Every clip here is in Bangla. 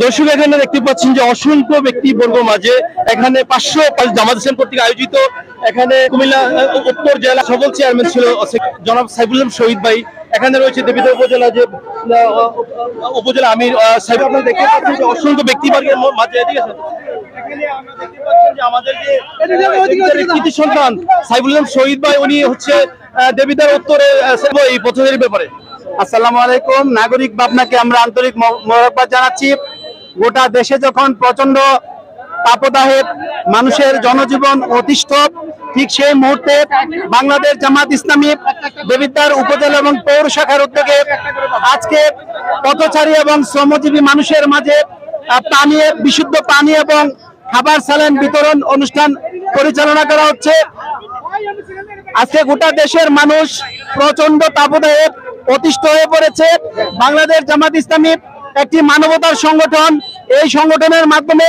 দর্শক এখানে দেখতে পাচ্ছেন যে অসংখ্য ব্যক্তিবর্গ মাঝে এখানে 500 জামাত ইসলাম কর্তৃক আয়োজিত এখানে কুমিল্লা উত্তর জেলা সফল চেয়ারম্যান ছিল জনাব সাইফুল ইসলাম শহীদ ভাই। এখানে রয়েছে দেবিদ্বার উপজেলা যে উপজেলা আমির সাহেব। আপনারা দেখতে পাচ্ছেন যে অসংখ্য ব্যক্তিবর্গের মাঝে আমাদের যে কৃতি সন্তান সাইফুল ইসলাম শহীদ ভাই, উনি হচ্ছে দেবিদ্বার উত্তরে এই পথের ব্যাপারে। আসসালামু আলাইকুম। নাগরিক ভাবনাকে আমরা আন্তরিক মোবারকবাদ জানাচ্ছি। গোটা দেশে যখন প্রচন্ড তাপদাহে মানুষের জনজীবন অতিষ্ঠ, ঠিক সেই মুহূর্তে বাংলাদেশ জামাত ইসলামী দেবিদ্বার উপজেলা এবং পৌর শাখার উদ্যোগে আজকে পথচারী এবং শ্রমজীবী মানুষের মাঝে পানি, বিশুদ্ধ পানি এবং খাবার স্যালাইন বিতরণ অনুষ্ঠান পরিচালনা করা হচ্ছে। আজকে গোটা দেশের মানুষ প্রচন্ড তাপদাহে অতিষ্ঠ হয়ে পড়েছে। বাংলাদেশ জামাত ইসলামী একটি মানবতার সংগঠন। এই সংগঠনের মাধ্যমে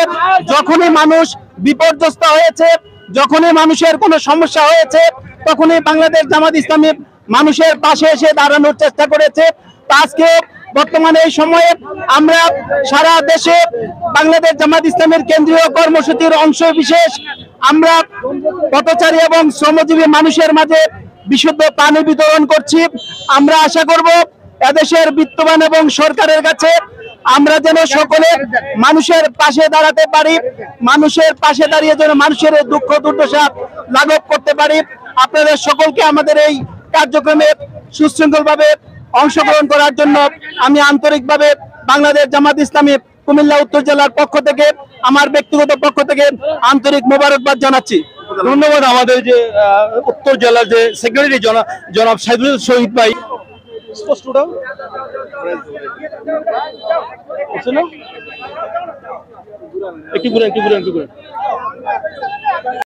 যখনই মানুষ বিপর্যস্ত হয়েছে, যখনই মানুষের কোনো সমস্যা হয়েছে, তখনই বাংলাদেশ জামাত ইসলামী মানুষের পাশে এসে দাঁড়ানোর চেষ্টা করেছে। আজকে বর্তমানে এই সময়ে আমরা সারা দেশে বাংলাদেশ জামাত ইসলামের কেন্দ্রীয় কর্মসূচির অংশ বিশেষ আমরা পথচারী এবং শ্রমজীবী মানুষের মাঝে বিশুদ্ধ পানি বিতরণ করছি। আমরা আশা করব এদেশের বিত্তবান এবং সরকারের কাছে আমরা যেন সকলে মানুষের পাশে দাঁড়াতে পারি, মানুষের পাশে দাঁড়িয়ে যেন মানুষের দুঃখ দুর্দশা লাঘব করতে পারি। আপনাদের সকলকে আমাদের এই কার্যক্রমে সুশৃঙ্খলভাবে অংশগ্রহণ করার জন্য আমি আন্তরিকভাবে বাংলাদেশ জামাত ইসলামী কুমিল্লা উত্তর জেলার পক্ষ থেকে, আমার ব্যক্তিগত পক্ষ থেকে আন্তরিক মোবারকবাদ জানাচ্ছি। ধন্যবাদ। আমাদের যে উত্তর জেলার যে সেক্রেটারি জনাব সাইফুল শহীদ ভাই। একটু ঘুরেন।